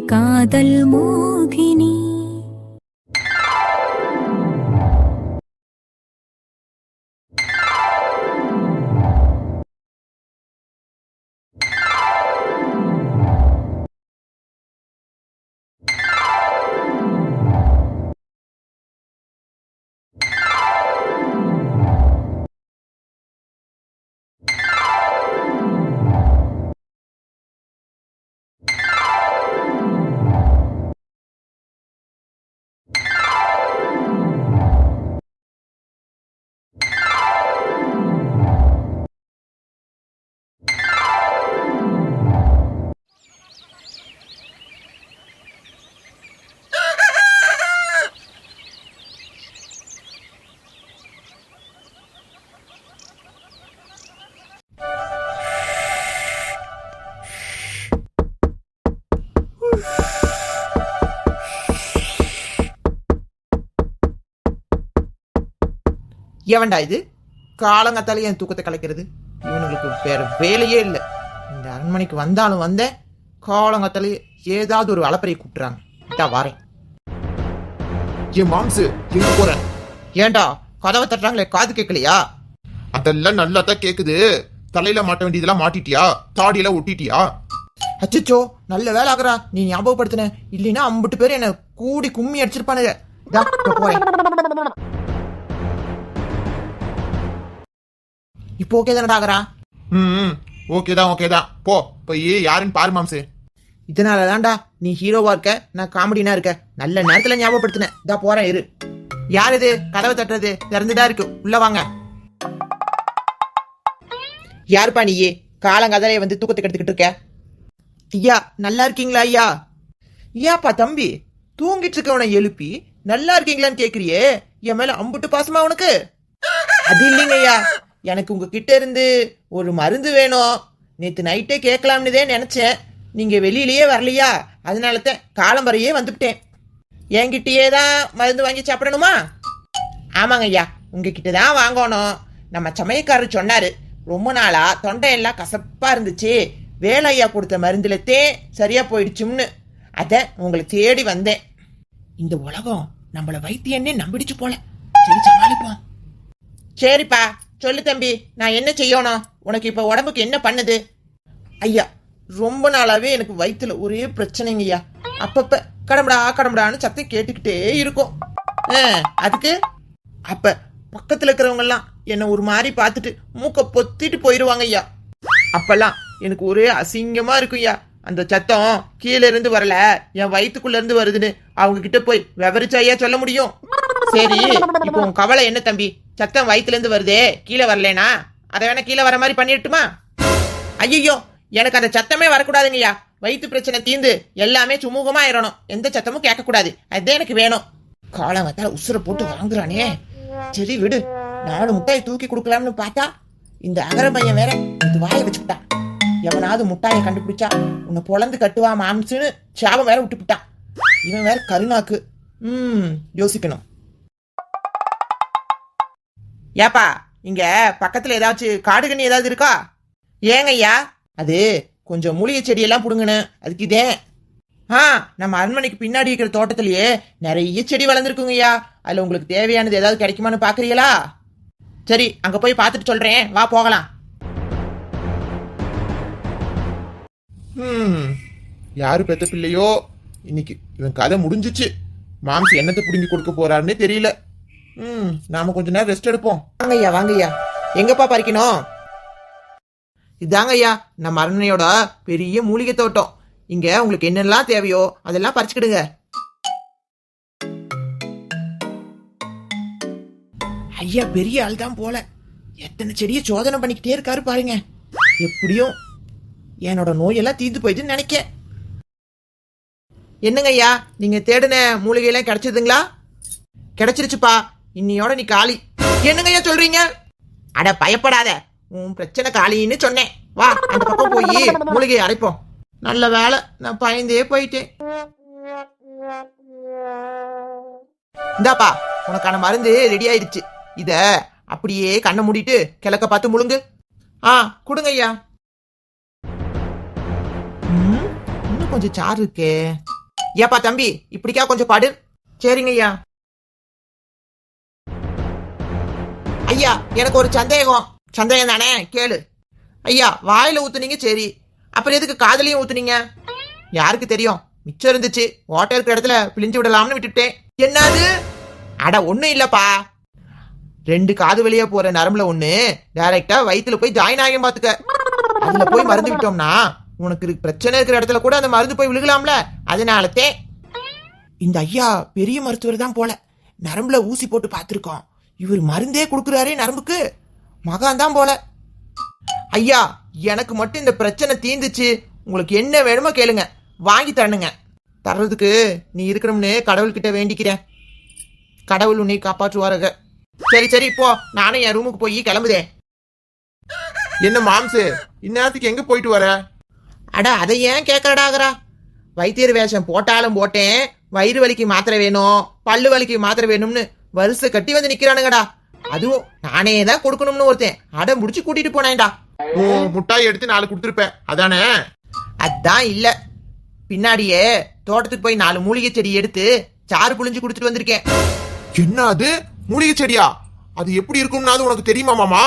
காதல் மோகினி. எவன்டா இது காலங்கத்தாலே என் தூக்கத்தை கலைக்கிறது? இவனுங்களுக்கு வேற வேலையே இல்லை. இந்த அரண்மனைக்கு வந்தாலும் வந்தேன், காலங்கத்தாலே ஏதாவது ஒரு அலப்பறையை கூப்பிட்டுறாங்க. இதான் வாரேன். என் மாம்சு எங்க போற? ஏன்டா கதவை தட்டுறாங்களே, காது கேட்கலையா? அதெல்லாம் நல்லா தான் கேக்குது. தலையில மாட்ட வேண்டியதெல்லாம் மாட்டிட்டியா? தாடியெல்லாம் ஒட்டிட்டியா? அச்சோ, நல்ல வேலை ஆகுறா நீ ஞாபகப்படுத்தின. இல்லைன்னா 50 பேர் என்ன கூடி கும்மி அடிச்சிருப்பானுங்க. போறேன். இப்போ ஓகே தானடா ஆகுறா? ஓகேதான். போ போய் யாருன்னு பாரு மாம்சு. இதனால தான்டா நீ ஹீரோவா இருக்க, நான் காமெடினா இருக்க. நல்ல நேரத்துல ஞாபகப்படுத்தின. இதா போறேன், இரு. யார் இது கதவை தட்டுறது? திறந்துதான் இருக்கு, உள்ள வாங்க. யாருப்பா நீயே காலங்கதலைய வந்து தூக்கத்தை கெடுத்துக்கிட்டு இருக்க? ஐயா நல்லா இருக்கீங்களா ஐயா? ஐயாப்பா தம்பி, தூங்கிட்டு இருக்கவனை எழுப்பி நல்லா இருக்கீங்களான்னு கேக்குறியே, என் மேல அம்புட்டு பாசமா உனக்கு? அது இல்லைங்க ஐயா, எனக்கு உங்ககிட்ட இருந்து ஒரு மருந்து வேணும். நேத்து நைட்டே கேட்கலாம்னுதே நினைச்சேன். நீங்க வெளியிலயே வரலையா, அதனாலதான் காலம்பரையே வந்துவிட்டேன். என்கிட்டயே தான் மருந்து வாங்கி சாப்பிடணுமா? ஆமாங்க ஐயா, உங்ககிட்ட தான் வாங்கணும். நம்ம சமயக்காரர் சொன்னாரு, ரொம்ப நாளா தொண்டையெல்லாம் கசப்பா இருந்துச்சு, வேலையா கொடுத்த மருந்துலத்தே சரியா போயிடுச்சும்னு. அத உங்களை தேடி வந்தேன். இந்த உலகம் நம்மள வைத்தியன்னே நம்பிடுச்சு போல. சரி சமாளிப்போம். சரிப்பா சொல்லு தம்பி, நான் என்ன செய்யணும்? உனக்கு இப்ப உடம்புக்கு என்ன பண்ணுது? ஐயா, ரொம்ப நாளாவே எனக்கு வயிற்றுல ஒரே பிரச்சனைங்க ஐயா. அப்பப்ப கடம்படான்னு சத்தம் கேட்டுக்கிட்டே இருக்கும். அதுக்கு அப்ப பக்கத்துல இருக்கிறவங்க எல்லாம் என்ன ஒரு மாதிரி பார்த்துட்டு மூக்க பொத்திட்டு போயிருவாங்க ஐயா. அப்பெல்லாம் எனக்கு ஒரே அசிங்கமா இருக்கும் ஐயா. அந்த சத்தம் கீழே இருந்து வரல, என் வயிற்றுக்குள்ள இருந்து வருதுன்னு அவங்க கிட்ட போய் விவரிச்சா ஐயா சொல்ல முடியும்? சரி, இப்போ உன் கவலை என்ன தம்பி? சத்தம் வயிற்றுல இருந்து வருதே, கீழே வரலனா அதை வேணா கீழே வர மாதிரி பண்ணிட்டுமா? ஐயோ, எனக்கு அந்த சத்தமே வரக்கூடாதுங்கய்யா. வயிற்று பிரச்சனை தீர்ந்து எல்லாமே சுமூகமா ஆயிரணும், எந்த சத்தமும் கேட்கக்கூடாது. அதுதான் எனக்கு வேணும். காலங்கத்தால உசுரை போட்டு வாங்குறானே. சரி விடு, 4 முட்டாயை தூக்கி கொடுக்கலாம்னு பார்த்தா இந்த அகர பையன் வேற இது வாயை வச்சுக்கிட்டான். எவனாவது முட்டாயை கண்டுபிடிச்சா உன்னை பொழந்து கட்டுவா மாம்சுன்னு சாபம் வேற விட்டுப்பிட்டான். இவன் வேற கருணாக்கு. யோசிக்கணும். ஏப்பா, இங்க பக்கத்துல ஏதாச்சும் காடுகண்ணி ஏதாவது இருக்கா? ஏங்க ஐயா, அது கொஞ்சம் மூலிகை செடியெல்லாம் புடுங்கணும், அதுக்கு இதே. நம்ம அரண்மனைக்கு பின்னாடி இருக்கிற தோட்டத்திலேயே நிறைய செடி வளர்ந்துருக்குங்க ஐயா. அதுல உங்களுக்கு தேவையானது ஏதாவது கிடைக்குமான்னு பாக்குறீங்களா? சரி, அங்க போய் பார்த்துட்டு சொல்றேன், வா போகலாம். யாரு பெத்த பிள்ளையோ, இன்னைக்கு இவன் கதை முடிஞ்சிச்சு. மாம்சு என்னத்தை புடுங்கி கொடுக்க போறாருன்னே தெரியல. நாம கொஞ்ச நேரம் ரெஸ்ட் எடுப்போம். வாங்கய்யா வாங்கய்யா. எங்கப்பா பறிக்கணும்? இதாங்க ஐயா நம்ம அரண்மனையோட பெரிய மூலிகை தோட்டம். இங்க உங்களுக்கு என்னெல்லாம் தேவையோ அதெல்லாம் பறிச்சுக்கிடுங்க. ஐயா பெரிய ஆள் தான் போல, எத்தனை செடியை சோதனை பண்ணிக்கிட்டே இருக்காரு பாருங்க. எப்படியும் என்னோட நோயெல்லாம் தீர்ந்து போயிடுன்னு நினைக்க. என்னங்க ஐயா, நீங்க தேடின மூலிகையெல்லாம் கிடைச்சதுங்களா? கிடைச்சிருச்சுப்பா, இன்னையோட நீ காலி. என்னங்க ஐயா சொல்றீங்க? அட பயப்படாத, உன் பிரச்சனை காலின்னு சொன்னேன். வா அந்த பக்கம் போய் மூலிகையை அரைப்போம். நல்ல வேலை, நான் பயந்தே போயிட்டேன். இந்தாப்பா, உனக்கான மருந்து ரெடி ஆயிடுச்சு. இத அப்படியே கண்ணை மூடிட்டு கிழக்க பார்த்து முழுங்கு. கொடுங்க ஐயா. இன்னும் கொஞ்சம் சாறு இருக்கே. ஏப்பா தம்பி, இப்படிக்கா கொஞ்சம் பாடு. சரிங்க ஐயா. ஐயா, எனக்கு ஒரு சந்தேகம். சந்தேகம் தானே, கேளு. ஐயா, வாயில ஊத்துனீங்க சரி, அப்புறம் எதுக்கு காதலையும் ஊத்துனீங்க? யாருக்கு தெரியும், மிச்சம் இருந்துச்சு, ஓட்டை இருக்கிற இடத்துல பிழிஞ்சு விடலாம்னு விட்டுட்டேன். என்னது? அட ஒண்ணும் இல்லப்பா, 2 காது வெளியே போற நரம்புல ஒண்ணு டைரக்டா வயிற்றுல போய் ஜாயின் ஆகும் பாத்துக்க. அதுல போய் மருந்து விட்டோம்னா உனக்கு பிரச்சனை இருக்கிற இடத்துல கூட அந்த மருந்து போய் விழுகலாம்ல, அதனாலத்தே. இந்த ஐயா பெரிய மருத்துவர் தான் போல, நரம்புல ஊசி போட்டு பார்த்திருக்கோம். இவர் மருந்தே கொடுக்குறாரே நரம்புக்கு, மகான் தான் போல. ஐயா, எனக்கு மட்டும் இந்த பிரச்சனை தீந்துச்சு, உங்களுக்கு என்ன வேணுமோ கேளுங்க, வாங்கி தரணுங்க. தர்றதுக்கு நீ இருக்கணும்னு கடவுள்கிட்ட வேண்டிக்கிறேன். கடவுள் உன்னை காப்பாற்றுவாருங்க. சரி சரி, இப்போ நானே என் ரூமுக்கு போய் கிளம்புதேன். என்ன மாம்சு, இந்நேரத்துக்கு எங்க போயிட்டு வர? அட அதை ஏன் கேட்கறடாகரா, வைத்தியர் வேஷம் போட்டாலும் போட்டேன், வயிறு வலிக்கு மாத்திரை வேணும், பல்லு வலிக்கு மாத்திரை வேணும்னு வருஷ கட்டி வந்து நிக்கிறானுங்கடா. அதுவும் நானே தான் கொடுக்கணும்னு ஒருத்தன் அடம் முடிச்சு கூட்டிட்டு போனேன்டா. ஓ, முட்டாய் எடுத்து 4 கொடுத்துருப்பேன் அதானே? அதான் இல்ல, பின்னாடியே தோட்டத்துக்கு போய் 4 மூலிகை செடி எடுத்து சாறு புழிஞ்சு கொடுத்துட்டு வந்திருக்கேன். என்ன அது, மூலிகை செடியா? அது எப்படி இருக்கும்னா அது உனக்கு தெரியுமா மாமா?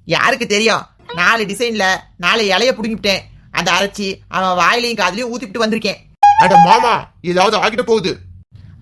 யாருக்கு தெரியும், 4 டிசைன்ல 4 இலைய புடுங்கிவிட்டேன், அதை அரைச்சி அவன் வாயிலையும் காதுலயும் ஊத்திட்டு வந்திருக்கேன். அட மாமா, ஏதாவது ஆகிட்ட போகுது.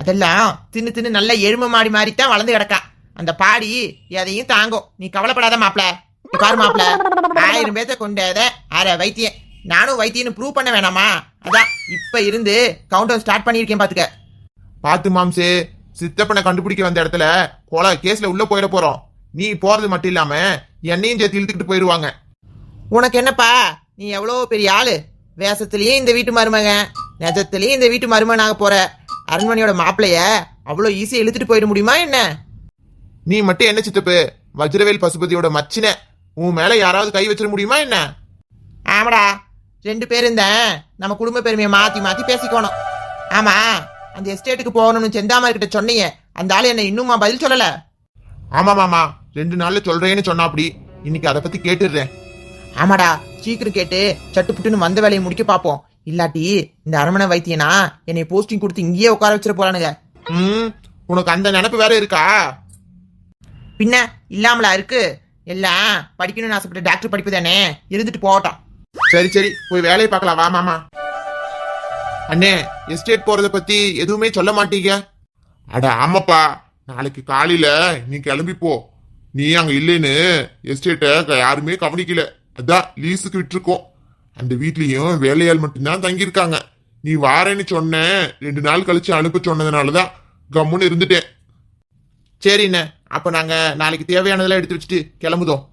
அதெல்லாம் தின்னு தின்னு நல்ல எருமை மாடி மாதிரித்தான் வளர்ந்து கிடக்கான். அந்த பாடி எதையும் தாங்கும், நீ கவலைப்படாத மாப்ள. பாரு மாப்ள, 1000 பேத்த கொண்டத அரை வைத்தியம், நானும் வைத்தியன்னு ப்ரூவ் பண்ண வேணாமா? அதான் இப்ப இருந்து கவுண்டர் ஸ்டார்ட் பண்ணிருக்கேன் பாத்துக்க. பாத்து மாம்சே, சித்தப்பனை கண்டுபிடிக்க வந்த இடத்துல கொலை கேஸ்ல உள்ள போயிட போறோம். நீ போறது மட்டும் இல்லாம என்னையும் சேர்த்து இழுத்துக்கிட்டு போயிருவாங்க. உனக்கு என்னப்பா, நீ எவ்வளவு பெரிய ஆளு, வேஷத்திலயும் இந்த வீட்டு மருமகன், நெஜத்திலயும் இந்த வீட்டு மருமகனாக போற. அரண்மனையோட மாப்பிளைய அவ்வளவு ஈஸியா இழுத்துட்டு போயிட முடியுமா என்ன? நீ மட்டும் என்ன சித்தப்பு, வஜ்ரவேல் பசுபதியோட மச்சின, உன் மேல யாராவது கை வச்சிட முடியுமா என்ன? ஆமாடா, 2 பேர் இருந்த நம்ம குடும்ப பெருமையை மாத்தி மாத்தி பேசிக்கணும். ஆமா, அந்த எஸ்டேட்டுக்கு போகணும்னு செந்தாமரை கிட்ட சொன்னீங்க, அந்த ஆளு என்ன இன்னுமா பதில் சொல்லல? ஆமா மாமா, 2 நாள்ல சொல்றேன்னு சொன்னா, அப்படி இன்னைக்கு அதை பத்தி கேட்டுடுறேன். ஆமாடா, சீக்கிரம் கேட்டு சட்டுப்புட்டுன்னு வந்த வேலையை முடிக்க பாப்போம். இல்லாட்டி இந்த அரண்மனை வைத்தியனா என்னை போஸ்டிங் கொடுத்து இங்கேயே உட்கார வச்சிட போறானுங்க. உனக்கு அந்த நினைப்பு வேற இருக்கா? பின்ன இல்லாமலா இருக்கு, எல்லாம் படிக்கணும்னு ஆசைப்பட்ட டாக்டர் படிப்பு தானே, இருந்துட்டு போகட்டும். சரி சரி, போய் வேலையை பார்க்கலாம் வா மாமா. அண்ணே, எஸ்டேட் போறத பத்தி எதுவுமே சொல்ல மாட்டீங்க? அட ஆமாப்பா, நாளைக்கு காலையில நீ கிளம்பி போ. நீ அங்க இல்லைன்னு எஸ்டேட்டை யாருமே கவனிக்கல, அதான் லீஸுக்கு விட்டுருக்கோம். அந்த வீட்லயும் வேலையாள் மட்டும்தான் தங்கியிருக்காங்க. நீ வாரேன்னு சொன்ன 2 நாள் கழிச்சு அனுப்ப சொன்னதுனாலதான் கம்முன்னு இருந்துட்டேன். சரிண்ணே, அப்ப நாங்க நாளைக்கு தேவையானதெல்லாம் எடுத்து வச்சுட்டு கிளம்புதோம்.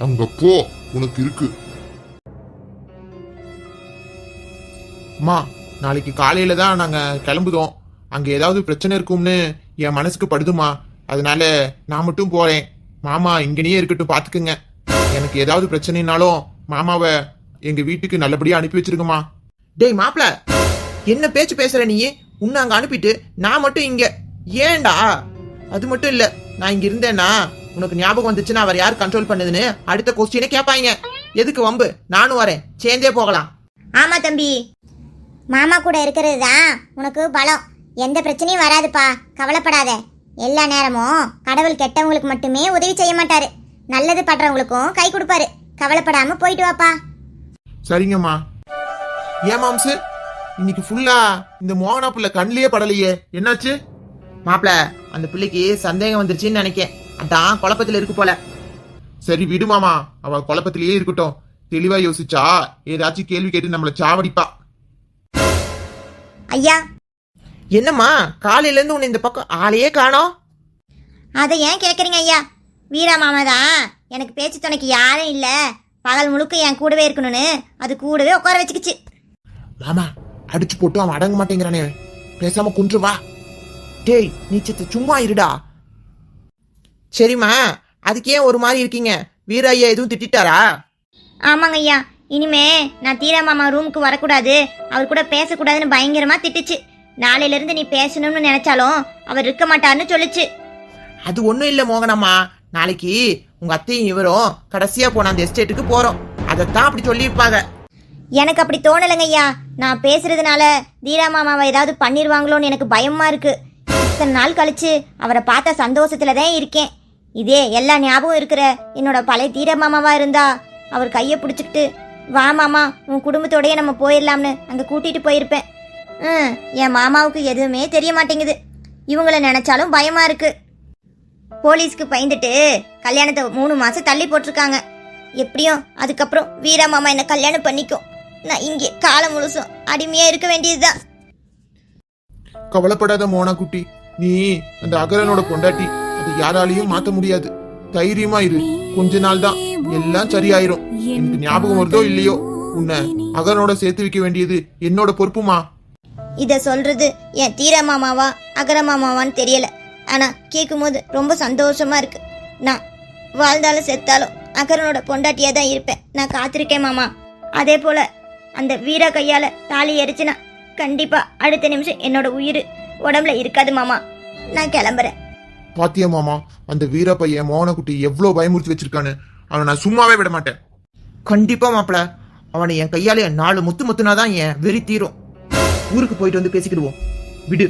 அங்க போ, உனக்கு இருக்கு. அம்மா, நாளைக்கு காலையில தான் நாங்க கிளம்புதோம். அங்க ஏதாவது பிரச்சனை இருக்கும்னு என் மனசுக்கு படுதுமா, அதனால நான் மட்டும் போறேன். மாமா இங்கனே இருக்கட்டும், பாத்துக்குங்க. எனக்கு ஏதாவது பிரச்சனைனாலும் மாமாவை எங்க வீட்டுக்கு நல்லபடியா அனுப்பி வச்சிருக்கமா. டேய் மாப்ள, என்ன பேச்சு பேசுற நீ? உன்னை அங்க அனுப்பிட்டு நான் மட்டும் இங்க ஏன்டா? அது மட்டும் இல்ல, நான் இங்க இருந்தேன்னா உனக்கு ஞாபகம் வந்துச்சுன்னா அவர் யார் கண்ட்ரோல் பண்ணுதுன்னு அடுத்த கொஸ்டினே கேட்பாங்க. எதுக்கு வம்பு? நானும் வரேன், சேர்ந்தே போகலாம். ஆமா தம்பி, மாமா கூட இருக்கிறது தான் உனக்கு பலம். எந்த பிரச்சனையும் வராதுப்பா, கவலைப்படாத. எல்லா நேரமும் கடவுள் கெட்டவங்களுக்கு மட்டுமே உதவி செய்ய மாட்டாரு, நல்லது பண்றவங்களுக்கும் கை கொடுப்பாரு. கவலைப்படாம போயிட்டு வாப்பா. சரிங்கம்மா. ஏன் மாம்சு, இன்னைக்கு ஃபுல்லா இந்த மோகனா புள்ள கண்ணிலேயே படலையே, என்னாச்சு? மாப்ள, அந்த பிள்ளைக்கு சந்தேகம் வந்துருச்சுன்னு நினைக்கேன், அதான் குழப்பத்துல இருக்கு போல. சரி விடு மாமா, அவ குழப்பத்திலேயே இருக்கட்டும். தெளிவா யோசிச்சா ஏதாச்சும் கேள்வி கேட்டு நம்மள சாவடிப்பா. ஐயா, என்னம்மா காலையில இருந்து உன்னை இந்த பக்கம் ஆளையே காணோம்? அதை ஏன் கேக்குறீங்க ஐயா? வீரா மாமா தான் எனக்கு பேச்சு துணைக்கு யாரும் இல்ல, பகல் முழுக்க என் கூடவே இருக்கணும்னு அது கூடவே உட்கார வச்சுக்கிச்சு. மாமா, அடிச்சு போட்டு அவன் அடங்க மாட்டேங்கிறானே, பேசாம குன்று வா. டேய் நீச்சத்து சும்மா இருடா. சரிம்மா, அதுக்கு ஏன் ஒரு மாதிரி இருக்கீங்க? வீரையா எதுவும் திட்டாரா? ஆமாங்க ஐயா, இனிமே நான் தீரா மாமா ரூமுக்கு வரக்கூடாது, அவர் கூட பேசக்கூடாதுன்னு பயங்கரமா திட்டுச்சு. நாளையில இருந்து நீ பேசணும்னு நினைச்சாலும் அவர் இருக்க மாட்டாருன்னு சொல்லுச்சு. அது ஒண்ணும் இல்ல மோகனம்மா, நாளைக்கு உங்க அத்தையும் இவரும் கடைசியா போன அந்த எஸ்டேட்டுக்கு போறோம். அதைத்தான் அப்படி சொல்லியிருப்பாங்க. எனக்கு அப்படி தோணலைங்க ஐயா. நான் பேசுறதுனால தீரா மாமாவை ஏதாவது பண்ணிடுவாங்களோன்னு எனக்கு பயமா இருக்கு. இத்தனை நாள் கழிச்சு அவரை பார்த்த சந்தோஷத்துல தான் இருக்கேன். இதே எல்லா ஞாபகம் இருக்கிற என்னோட பழைய தீரா மாமாவா இருந்தா அவர் கையை பிடிச்சிக்கிட்டு வா மாமா உன் குடும்பத்தோடயே நம்ம போயிடலாம்னு அங்கே கூட்டிட்டு போயிருப்பேன். என் மாமாவுக்கு எதுவுமே தெரிய மாட்டேங்குது. இவங்கள நினைச்சாலும் பயமா இருக்கு. போலீஸ்க்கு பயந்துட்டு கல்யாணத்தை 3 மாசம் தள்ளி போட்டிருக்காங்க. எப்படியும் அதுக்கப்புறம் வீரா மாமா என்ன கல்யாணம் பண்ணிக்கும். நான் இங்கே காலம் முழுசும் அடிமையா இருக்க வேண்டியதுதான். கவலைப்படாத மோனா குட்டி, நீ அந்த அகரனோட பொண்டாட்டி. அது யாராலையும் மாத்த முடியாது. தைரியமா இரு, கொஞ்ச நாள் தான், எல்லாம் சரியாயிரும். எனக்கு ஞாபகம் வருதோ இல்லையோ, உன்னை அகரனோட சேர்த்து வைக்க வேண்டியது என்னோட பொறுப்புமா. இத சொல்றது என் தீரா மாமாவா அகர மாமாவான்னு தெரியல. ஆனா கேட்கும் போது ரொம்ப சந்தோஷமா இருக்கு. நான் வாழ்ந்தாலும் செத்தாலும் அகரனோட பொண்டாட்டியா தான் இருப்பேன். நான் காத்திருக்கேன் மாமா. அதே போல அந்த வீரா கையால தாலி எரிச்சுனா கண்டிப்பா அடுத்த நிமிஷம் என்னோட உயிர் உடம்புல இருக்காது மாமா. நான் கிளம்புறேன். பாத்தியா மாமா, அந்த வீர பையன் மோகனக்குட்டி எவ்வளவு பயமுறுத்தி வச்சிருக்கான்னு. அவனை நான் சும்மாவே விட மாட்டேன். கண்டிப்பா மாப்பிள, அவனை என் கையாலே 4 முத்துனாதான் என் வெறி தீரும். ஊருக்கு போயிட்டு வந்து பேசிக்கிடுவோம். விடு.